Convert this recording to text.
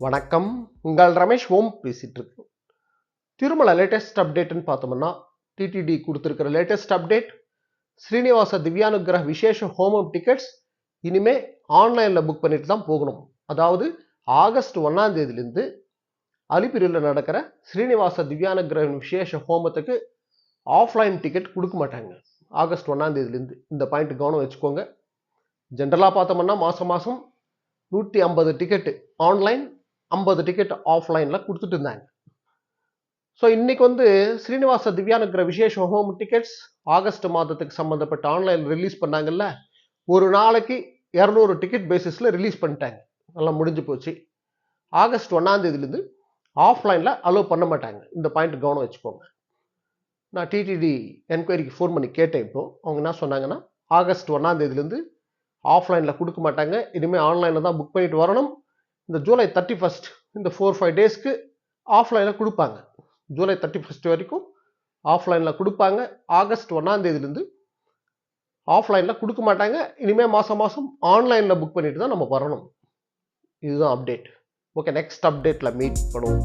வணக்கம். உங்கள் ரமேஷ் ஓம் பேசிட்டு இருக்கு. திருமலை லேட்டஸ்ட் அப்டேட்னு பார்த்தோம்னா டிடிடி கொடுத்துருக்கிற லேட்டஸ்ட் அப்டேட் ஸ்ரீனிவாச திவ்யானுகிரக விசேஷ ஹோமம் டிக்கெட்ஸ் இனிமே ஆன்லைனில் புக் பண்ணிட்டு தான் போகணும். அதாவது ஆகஸ்ட் 1ஆம் தேதியிலேருந்து அலிபிரியில் நடக்கிற ஸ்ரீனிவாச திவ்யானுகிரக விசேஷ ஹோமத்துக்கு ஆஃப்லைன் டிக்கெட் கொடுக்க மாட்டாங்க. ஆகஸ்ட் 1ஆம் தேதியிலேருந்து இந்த பாயிண்ட் கவனம் வச்சுக்கோங்க. ஜென்ரலாக பார்த்தோம்னா மாதம் 150 டிக்கெட்டு ஆன்லைன், 50 டிக்கெட் ஆஃப்லைனில் கொடுத்துட்டு இருந்தாங்க. ஸோ இன்னைக்கு ஸ்ரீனிவாச திவ்யானுகிரக விசேஷ ஹோம் டிக்கெட்ஸ் ஆகஸ்ட் மாதத்துக்கு சம்மந்தப்பட்ட ஆன்லைன் ரிலீஸ் பண்ணாங்கல்ல, ஒரு நாளைக்கு 200 டிக்கெட் பேசிஸில் ரிலீஸ் பண்ணிட்டாங்க. நல்லா முடிஞ்சு போச்சு. ஆகஸ்ட் 1ஆம் தேதியிலேருந்து ஆஃப்லைனில் அலோவ் பண்ண மாட்டாங்க. இந்த பாயிண்ட் கவனம் வச்சுக்கோங்க. நான் டிடிடி என்கொயரிக்கு ஃபோன் பண்ணி கேட்டேன். இப்போ அவங்க என்ன சொன்னாங்கன்னா, ஆகஸ்ட் 1ஆம் தேதியிலேருந்து ஆஃப்லைனில் கொடுக்க மாட்டாங்க, இனிமேல் ஆன்லைனில் தான் புக் பண்ணிட்டு வரணும். இந்த ஜூலை 31 இந்த 4-5 டேஸ்க்கு ஆஃப்லைனில் கொடுப்பாங்க. ஜூலை 31 வரைக்கும் ஆஃப்லைனில் கொடுப்பாங்க. ஆகஸ்ட் 1ஆம் தேதியிலேருந்து ஆஃப்லைனில் கொடுக்க மாட்டாங்க. இனிமேல் மாதம் ஆன்லைனில் புக் பண்ணிட்டு தான் நம்ம வரணும். இதுதான் அப்டேட். ஓகே, நெக்ஸ்ட் அப்டேட்டில் மீட் பண்ணுவோம்.